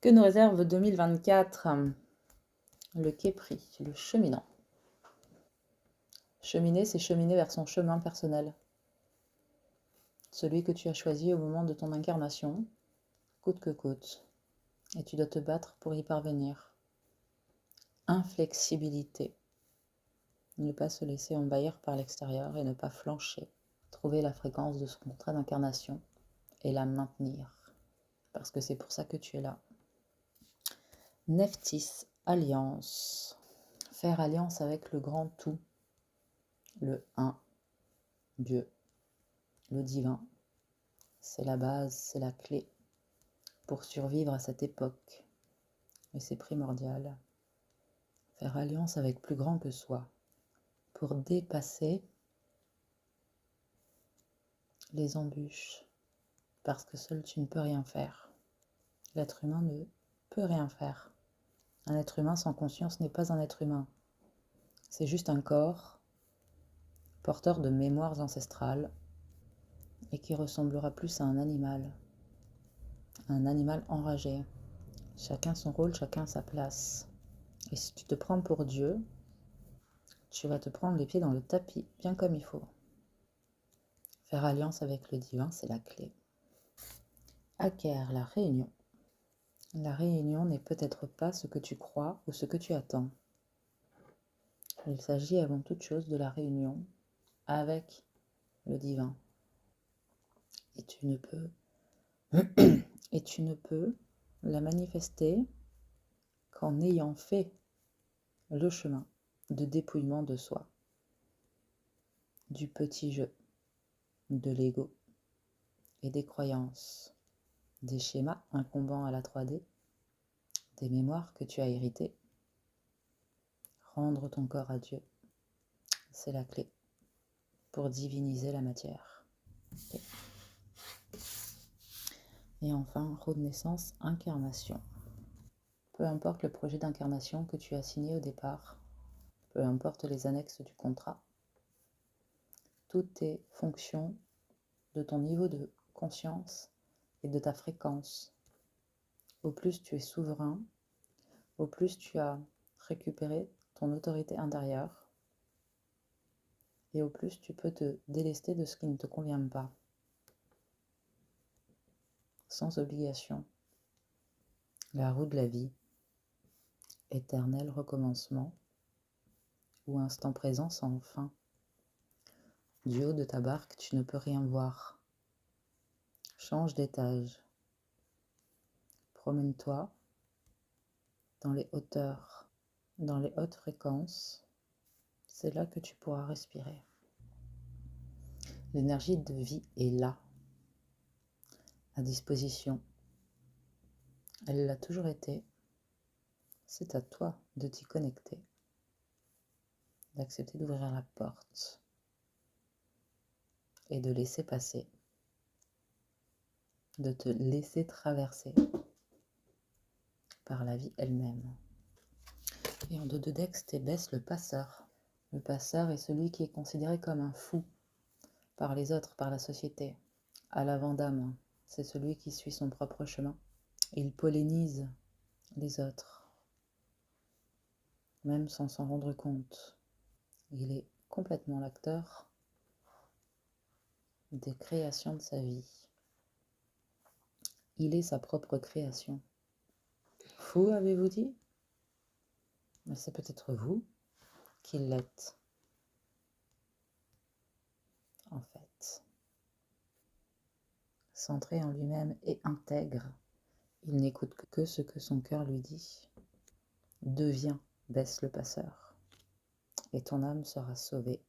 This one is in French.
Que nous réserve 2024? Le Képri, le cheminant. Cheminer, c'est cheminer vers son chemin personnel. Celui que tu as choisi au moment de ton incarnation, coûte que coûte. Et tu dois te battre pour y parvenir. Inflexibilité. Ne pas se laisser envahir par l'extérieur et ne pas flancher. Trouver la fréquence de son contrat d'incarnation et la maintenir. Parce que c'est pour ça que tu es là. Nephthys, alliance. Faire alliance avec le grand tout. Le un, Dieu. Le divin. C'est la base, c'est la clé pour survivre à cette époque. Et c'est primordial. Faire alliance avec plus grand que soi. Pour dépasser les embûches. Parce que seul tu ne peux rien faire. L'être humain ne peut rien faire. Un être humain sans conscience n'est pas un être humain. C'est juste un corps porteur de mémoires ancestrales et qui ressemblera plus à un animal enragé. Chacun son rôle, chacun sa place. Et si tu te prends pour Dieu, tu vas te prendre les pieds dans le tapis, bien comme il faut. Faire alliance avec le divin, c'est la clé. Acquérir la réunion. La réunion n'est peut-être pas ce que tu crois ou ce que tu attends. Il s'agit avant toute chose de la réunion avec le divin. Et tu ne peux la manifester qu'en ayant fait le chemin de dépouillement de soi, du petit jeu, de l'ego et des croyances, des schémas incombants à la 3D, des mémoires que tu as héritées. Rendre ton corps à Dieu, c'est la clé pour diviniser la matière. Et enfin, renaissance, incarnation. Peu importe le projet d'incarnation que tu as signé au départ, peu importe les annexes du contrat, tout est fonction de ton niveau de conscience et de ta fréquence. Au plus tu es souverain, au plus tu as récupéré ton autorité intérieure et au plus tu peux te délester de ce qui ne te convient pas. Sans obligation. La roue de la vie, éternel recommencement ou instant présent sans fin. Du haut de ta barque, tu ne peux rien voir. Change d'étage. Promène-toi dans les hauteurs, dans les hautes fréquences. C'est là que tu pourras respirer. L'énergie de vie est là, à disposition. Elle l'a toujours été. C'est à toi de t'y connecter, d'accepter d'ouvrir la porte et de laisser passer, de te laisser traverser par la vie elle-même. Et en dos de Dex, baisse le passeur. Le passeur est celui qui est considéré comme un fou par les autres, par la société. À l'avant-d'âme, c'est celui qui suit son propre chemin. Il pollinise les autres, même sans s'en rendre compte. Il est complètement l'acteur des créations de sa vie. Il est sa propre création. Fou, avez-vous dit? Mais c'est peut-être vous qui l'êtes, en fait. Centré en lui-même et intègre, il n'écoute que ce que son cœur lui dit. Deviens, baisse le passeur, et ton âme sera sauvée.